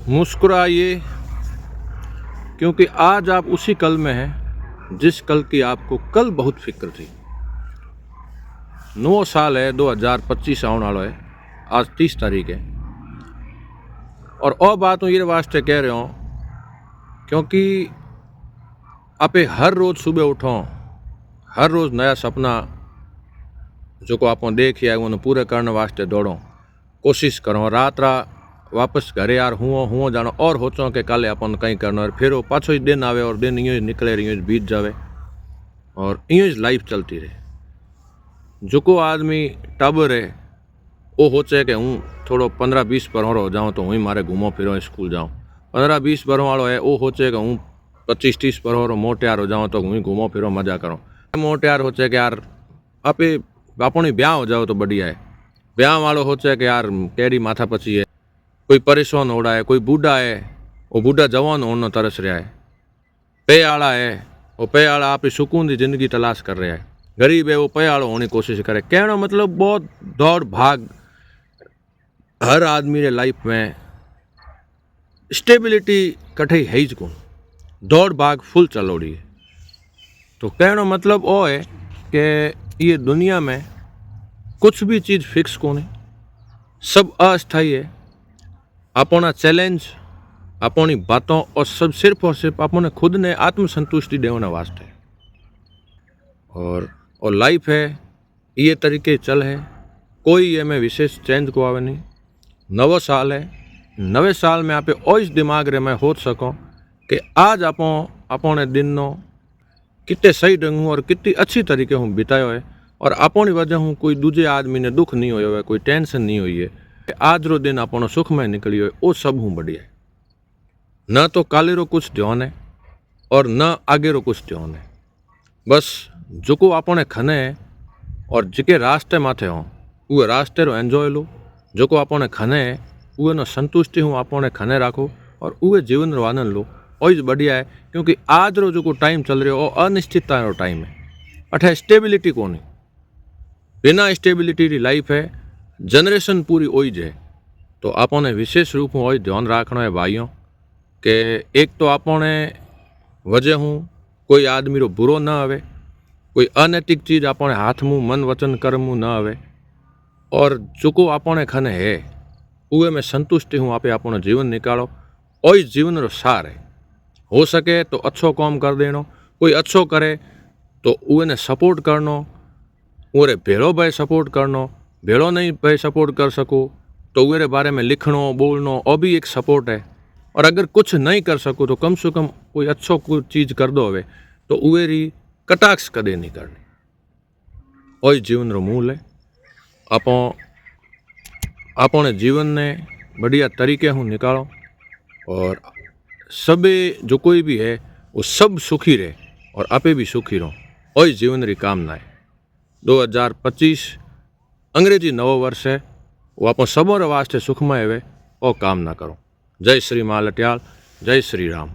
मुस्कुराइए, क्योंकि आज आप उसी कल में हैं जिस कल की आपको कल बहुत फिक्र थी। नवो साल है, 2025 आने वालो है। आज 30 तारीख है। और और बात हूँ ये वास्ते कह रहा हूँ क्योंकि आपे हर रोज़ सुबह उठो, हर रोज़ नया सपना जो को आप देखिए उन्हें पूरे करने वास्ते दौड़ो, कोशिश करो। रात वापस घरे यार हुओ जानो और सोचो कि काले अपन कहीं करना, फिर वो पाछो ही दिन आवे और दिन यूँ निकले यूँ बीत जावे और यूँ लाइफ चलती रहे। जो को आदमी टाबर है वो सोचे कि हूँ थोड़ो 15-20 पर हो जाऊँ तो हूँ मारे घूमो फिरो स्कूल जाऊँ। 15-20 पर वालों है वो सोचे कि हूँ 25-30 पर हो मोटियार हो जाऊँ तो हूँ घूमो फिरो मजा करो। मोटियार सोचे कि यार आपे अपनी ब्याह हो जाओ तो बढ़िया है। ब्याह वालों सोचे कि यार केड़ी माथा पची है, कोई परेशान हो रहा है, कोई बूढ़ा है वो बूढ़ा जवान होने तरस रहा है, पे आला है वो पे आला आप सुकून की जिंदगी तलाश कर रहा है, गरीब है वो पे आलो होने की कोशिश करे। कहना मतलब बहुत दौड़ भाग हर आदमी रे लाइफ में स्टेबिलिटी कठे है ज कोन, दौड़ भाग फुल चलोड़ी है। तो कहना मतलब वो है कि ये दुनिया में कुछ भी चीज़ फिक्स कोनी, सब अस्थायी है। अपना चैलेंज अपनी बातों और सब सिर्फ और सिर्फ अपने खुद ने आत्मसंतुष्टि देने वास्ते। और लाइफ है ये तरीके चल है, कोई ये में विशेष चेंज को आवे नहीं। नवो साल है, नवे साल में आप ओइस दिमाग रे में हो सको कि आज अपने दिन नो कितने सही ढंग और कितनी अच्छी तरीके हूँ बितायो है और अपनी वजह हूँ कोई दूजे आदमी ने दुख नहीं होयो है, कोई टेंशन नहीं हुई है। आज रो दिन अपनो सुखमय निकलियो है, वो सब हूँ बढ़िया है। न तो काले रो कुछ ध्यान है और न आगे रो कुछ ध्यान है। बस जो को अपने खने है और जिके रास्ते माथे हो वो रास्ते रो एंजॉय लो। जो को अपने खने है वो न संतुष्टि हूँ अपने खने राखो और वो जीवन रो आनंद लो। ओइज बढ़िया है, क्योंकि आज रो जो को टाइम चल रहा है वो अनिश्चितता रो टाइम है। अठे स्टेबिलिटी कोनी, बिना स्टेबिलिटी री लाइफ है। जनरेशन पूरी ओइज है। तो आपने विशेष रूप में ओइज ध्यान रखना है भाइयों कि एक तो आपने वजह हूँ कोई आदमी रो बुरो ना आवे, कोई अनैतिक चीज़ अपने हाथ मुँह मन वचन कर्म मुँह ना आवे और जो को अपने खने है उए में संतुष्टि हूँ आपे अपनो जीवन निकालो। ओई जीवन रो सार है। हो सके तो अच्छो काम कर देनो, कोई अच्छो करे तो उए ने सपोर्ट करनो, उरे भेड़ो भाई सपोर्ट करनो। भेड़ो नहीं भाई सपोर्ट कर सको तो उरे बारे में लिखनो बोलनो वो भी एक सपोर्ट है। और अगर कुछ नहीं कर सको तो कम से कम कोई अच्छो कोई चीज़ कर दो हवे तो उएरी कटाक्ष कदे नहीं करनी। ओई जीवन रो मूल है। अपने जीवन ने बढ़िया तरीके हूँ निकालो और सबे जो कोई भी है वो सब सुखी रहे और आपे भी सुखी रहो। ओई जीवन री कामना है। 2025 अंग्रेजी नवो वर्ष है, वो आप सबों वास्ते सुखमय है और कामना करो। जय श्री मालटियाल, जय श्री राम।